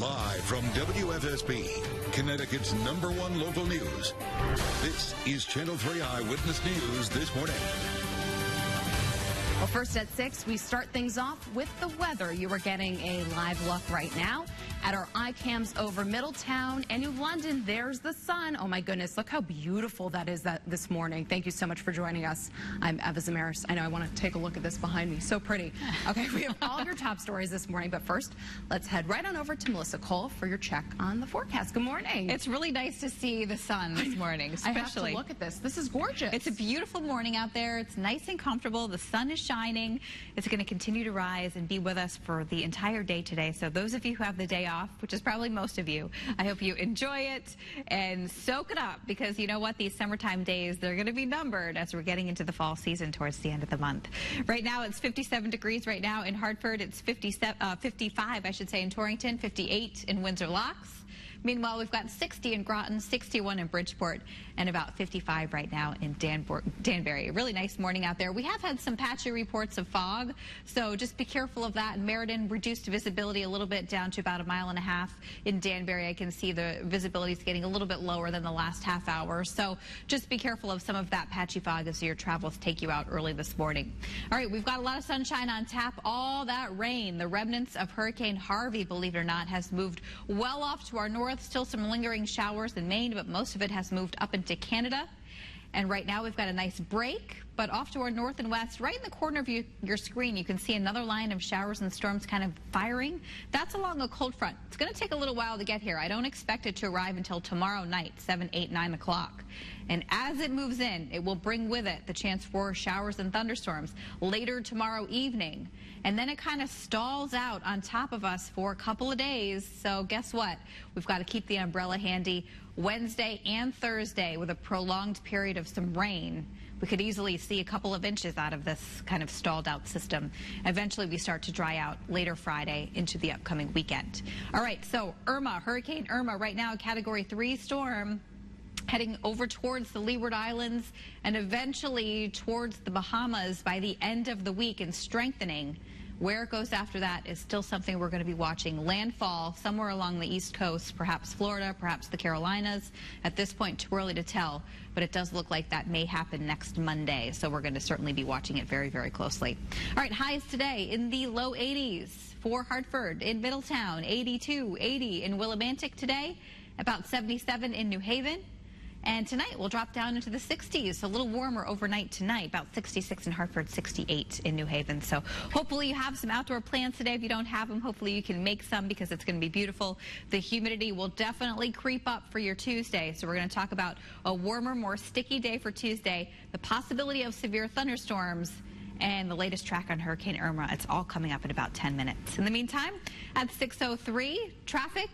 Live from WFSB, Connecticut's #1 local news. This is Channel 3 Eyewitness News this morning. Well, first at 6, we start things off with the weather. You are getting a live look right now at our iCams over Middletown and New London. There's the sun. Oh my goodness, look how beautiful that is this morning. Thank you so much for joining us. I'm Eva Zamaris. I know I want to take a look at this behind me. So pretty. Okay, we have all your top stories this morning, but first, let's head right on over to Melissa Cole for your check on the forecast. Good morning. It's really nice to see the sun this morning, especially. I have to look at this. This is gorgeous. It's a beautiful morning out there. It's nice and comfortable. The sun is shining. It's going to continue to rise and be with us for the entire day today. So those of you who have the day off, which is probably most of you, I hope you enjoy it and soak it up, because you know what? These summertime days, they're going to be numbered as we're getting into the fall season towards the end of the month. Right now, it's 57 degrees right now in Hartford. It's 55, I should say, in Torrington, 58 in Windsor Locks. Meanwhile, we've got 60 in Groton, 61 in Bridgeport, and about 55 right now in Danbury. A really nice morning out there. We have had some patchy reports of fog, so just be careful of that. In Meriden, reduced visibility a little bit down to about 1.5 miles. In Danbury, I can see the visibility is getting a little bit lower than the last half hour, so just be careful of some of that patchy fog as your travels take you out early this morning. All right, we've got a lot of sunshine on tap. All that rain, the remnants of Hurricane Harvey, believe it or not, has moved well off to our north. Still some lingering showers in Maine, but most of it has moved up into Canada. And right now we've got a nice break, but off to our north and west, right in the corner of your screen, you can see another line of showers and storms kind of firing. That's along a cold front. It's going to take a little while to get here. I don't expect it to arrive until tomorrow night, 7, 8, 9 o'clock. And as it moves in, it will bring with it the chance for showers and thunderstorms later tomorrow evening. And then it kind of stalls out on top of us for a couple of days. So guess what? We've got to keep the umbrella handy Wednesday and Thursday with a prolonged period of some rain. We could easily see a couple of inches out of this kind of stalled out system. Eventually we start to dry out later Friday into the upcoming weekend. All right, so Hurricane Irma, right now a Category 3 storm, heading over towards the Leeward Islands and eventually towards the Bahamas by the end of the week and strengthening. Where it goes after that is still something we're going to be watching. Landfall somewhere along the East Coast, perhaps Florida, perhaps the Carolinas. At this point, too early to tell, but it does look like that may happen next Monday. So we're going to certainly be watching it very, very closely. All right, highs today in the low 80s for Hartford, in Middletown, 82, 80 in Willimantic today, about 77 in New Haven. And tonight we'll drop down into the 60s, a little warmer overnight tonight, about 66 in Hartford, 68 in New Haven. So hopefully you have some outdoor plans today. If you don't have them, hopefully you can make some, because it's going to be beautiful. The humidity will definitely creep up for your Tuesday. So we're going to talk about a warmer, more sticky day for Tuesday, the possibility of severe thunderstorms, and the latest track on Hurricane Irma. It's all coming up in about 10 minutes. In the meantime, at 6:03, traffic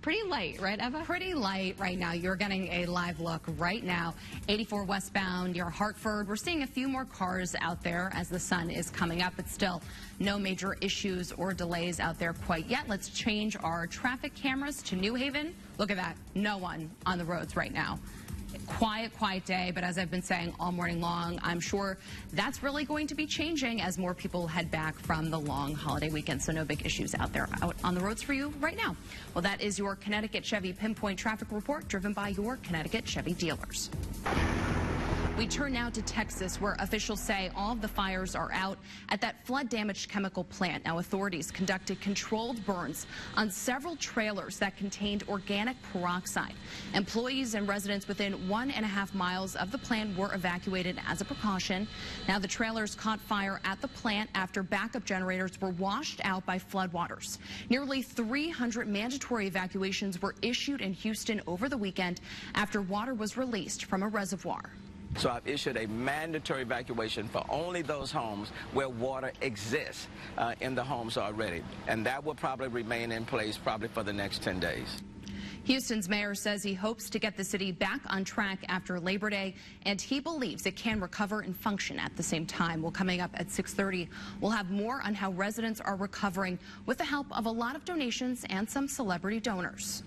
pretty light, right, Eva? Pretty light right now. You're getting a live look right now. 84 westbound, you're Hartford. We're seeing a few more cars out there as the sun is coming up, but still no major issues or delays out there quite yet. Let's change our traffic cameras to New Haven. Look at that. No one on the roads right now. Quiet day, but as I've been saying all morning long, I'm sure that's really going to be changing as more people head back from the long holiday weekend. So no big issues out there out on the roads for you right now. Well, that is your Connecticut Chevy Pinpoint Traffic Report, driven by your Connecticut Chevy dealers. We turn now to Texas, where officials say all of the fires are out at that flood-damaged chemical plant. Now, authorities conducted controlled burns on several trailers that contained organic peroxide. Employees and residents within 1.5 miles of the plant were evacuated as a precaution. Now, the trailers caught fire at the plant after backup generators were washed out by floodwaters. Nearly 300 mandatory evacuations were issued in Houston over the weekend after water was released from a reservoir. So I've issued a mandatory evacuation for only those homes where water exists in the homes already. And that will probably remain in place probably for the next 10 days. Houston's mayor says he hopes to get the city back on track after Labor Day, and he believes it can recover and function at the same time. Well, coming up at 6:30, we'll have more on how residents are recovering with the help of a lot of donations and some celebrity donors.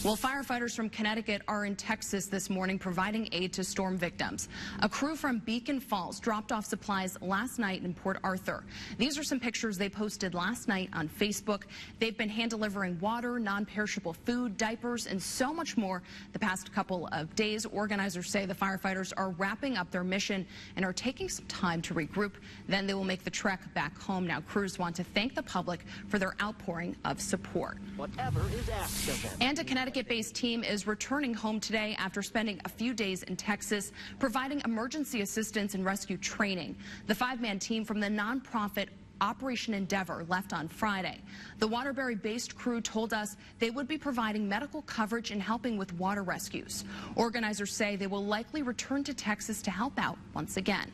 Well, firefighters from Connecticut are in Texas this morning providing aid to storm victims. A crew from Beacon Falls dropped off supplies last night in Port Arthur. These are some pictures they posted last night on Facebook. They've been hand-delivering water, non-perishable food, diapers, and so much more the past couple of days. Organizers say the firefighters are wrapping up their mission and are taking some time to regroup. Then they will make the trek back home. Now, crews want to thank the public for their outpouring of support. Whatever is asked of them. And a Connecticut-based team is returning home today after spending a few days in Texas, providing emergency assistance and rescue training. The five-man team from the nonprofit Operation Endeavor left on Friday. The Waterbury-based crew told us they would be providing medical coverage and helping with water rescues. Organizers say they will likely return to Texas to help out once again.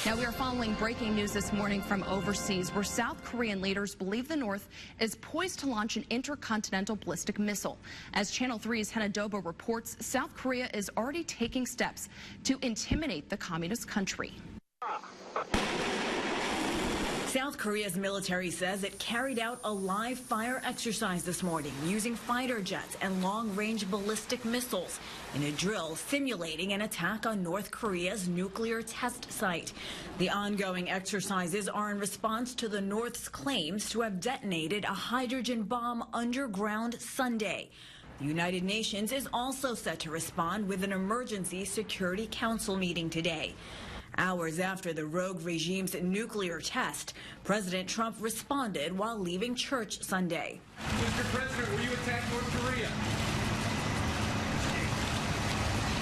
Now, we are following breaking news this morning from overseas, where South Korean leaders believe the North is poised to launch an intercontinental ballistic missile. As Channel 3's Hena Doba reports, South Korea is already taking steps to intimidate the communist country. South Korea's military says it carried out a live fire exercise this morning using fighter jets and long-range ballistic missiles in a drill simulating an attack on North Korea's nuclear test site. The ongoing exercises are in response to the North's claims to have detonated a hydrogen bomb underground Sunday. The United Nations is also set to respond with an emergency Security Council meeting today. Hours after the rogue regime's nuclear test, President Trump responded while leaving church Sunday. Mr. President, will you attack North Korea?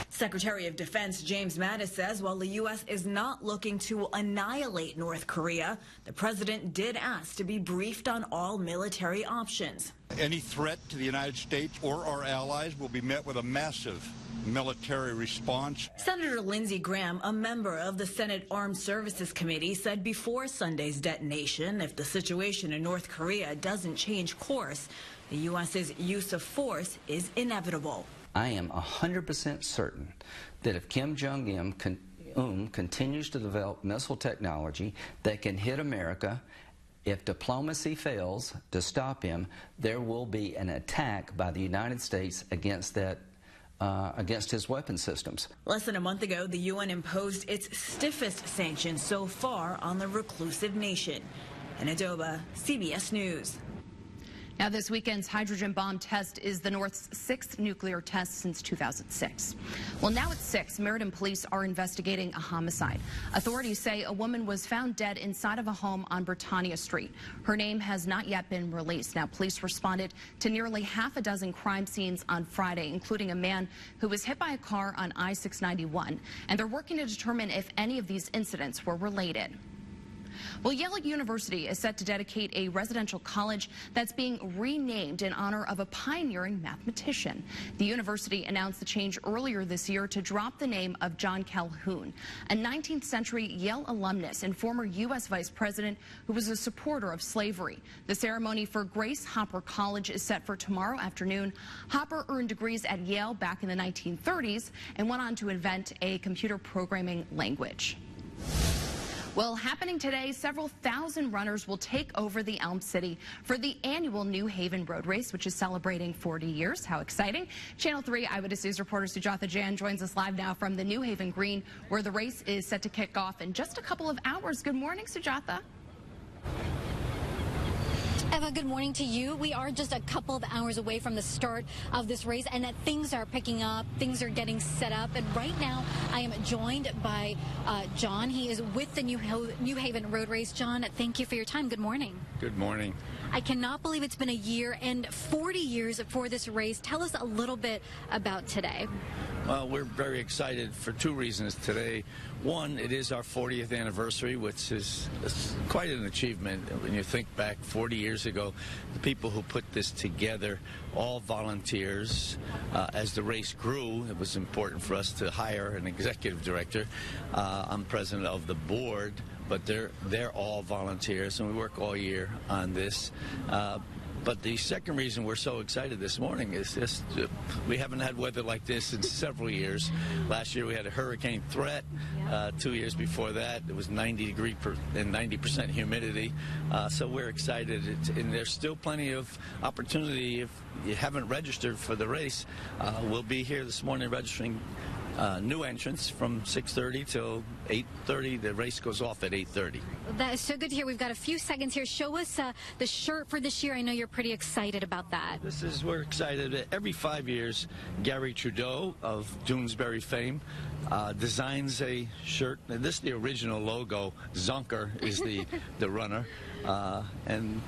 Secretary of Defense James Mattis says while the U.S. is not looking to annihilate North Korea, the president did ask to be briefed on all military options. Any threat to the United States or our allies will be met with a massive military response. Senator Lindsey Graham, a member of the Senate Armed Services Committee, said before Sunday's detonation, if the situation in North Korea doesn't change course, the U.S.'s use of force is inevitable. I am 100% certain that if Kim Jong-un continues to develop missile technology that can hit America, if diplomacy fails to stop him, there will be an attack by the United States against his weapon systems. Less than a month ago, the UN imposed its stiffest sanctions so far on the reclusive nation. Hena Doba, CBS News. Now, this weekend's hydrogen bomb test is the North's 6th nuclear test since 2006. Well, now at 6, Meriden police are investigating a homicide. Authorities say a woman was found dead inside of a home on Britannia Street. Her name has not yet been released. Now, police responded to nearly half a dozen crime scenes on Friday, including a man who was hit by a car on I-691. And they're working to determine if any of these incidents were related. Well, Yale University is set to dedicate a residential college that's being renamed in honor of a pioneering mathematician. The university announced the change earlier this year to drop the name of John Calhoun, a 19th century Yale alumnus and former U.S. vice president who was a supporter of slavery. The ceremony for Grace Hopper College is set for tomorrow afternoon. Hopper earned degrees at Yale back in the 1930s and went on to invent a computer programming language. Well, happening today, several thousand runners will take over the Elm City for the annual New Haven Road Race, which is celebrating 40 years. How exciting. Channel 3 Eyewitness News reporter Sujatha Jan joins us live now from the New Haven Green, where the race is set to kick off in just a couple of hours. Good morning, Sujatha. Eva, good morning to you. We are just a couple of hours away from the start of this race, and things are picking up. Things are getting set up. And right now, I am joined by John. He is with the New Haven Road Race. John, thank you for your time. Good morning. Good morning. I cannot believe it's been a year and 40 years for this race. Tell us a little bit about today. Well, we're very excited for two reasons today. One, it is our 40th anniversary, which is quite an achievement. When you think back 40 years ago, the people who put this together, all volunteers. As the race grew, it was important for us to hire an executive director. I'm president of the board, but they're all volunteers, and we work all year on this. But the second reason we're so excited this morning is just we haven't had weather like this in several years. Last year we had a hurricane threat. 2 years before that, it was 90 degree and 90% humidity. So we're excited, and there's still plenty of opportunity. If you haven't registered for the race, we'll be here this morning registering new entrants from 6:30 till 8:30. The race goes off at 8:30. That is so good to hear. We've got a few seconds here. Show us the shirt for this year. I know you're pretty excited about that. We're excited. Every 5 years, Gary Trudeau of Doonesbury fame designs a shirt. And this is the original logo. Zonker is the runner. And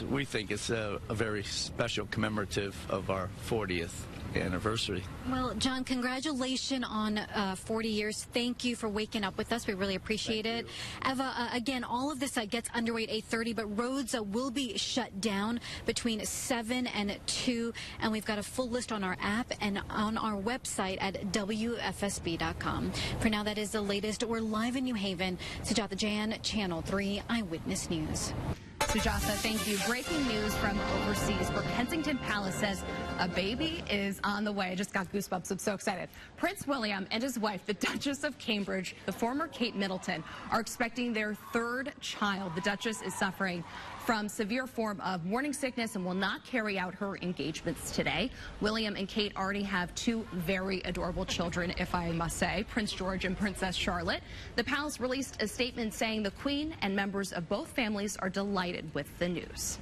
we think it's a very special commemorative of our 40th anniversary. Well, John, congratulations on 40 years. Thank you for waking up with us. We really appreciate it. Eva, again, all of this gets underway at 8:30, but roads will be shut down between 7 and 2, and we've got a full list on our app and on our website at WFSB.com. For now, that is the latest. We're live in New Haven. Sujatha Jain, Channel 3 Eyewitness News. Sujatha, thank you. Breaking news from overseas, where Kensington Palace says a baby is on the way. I just got goosebumps. I'm so excited. Prince William and his wife, the Duchess of Cambridge, the former Kate Middleton, are expecting their third child. The Duchess is suffering from severe form of morning sickness and will not carry out her engagements today. William and Kate already have two very adorable children, if I must say, Prince George and Princess Charlotte. The palace released a statement saying the Queen and members of both families are delighted with the news.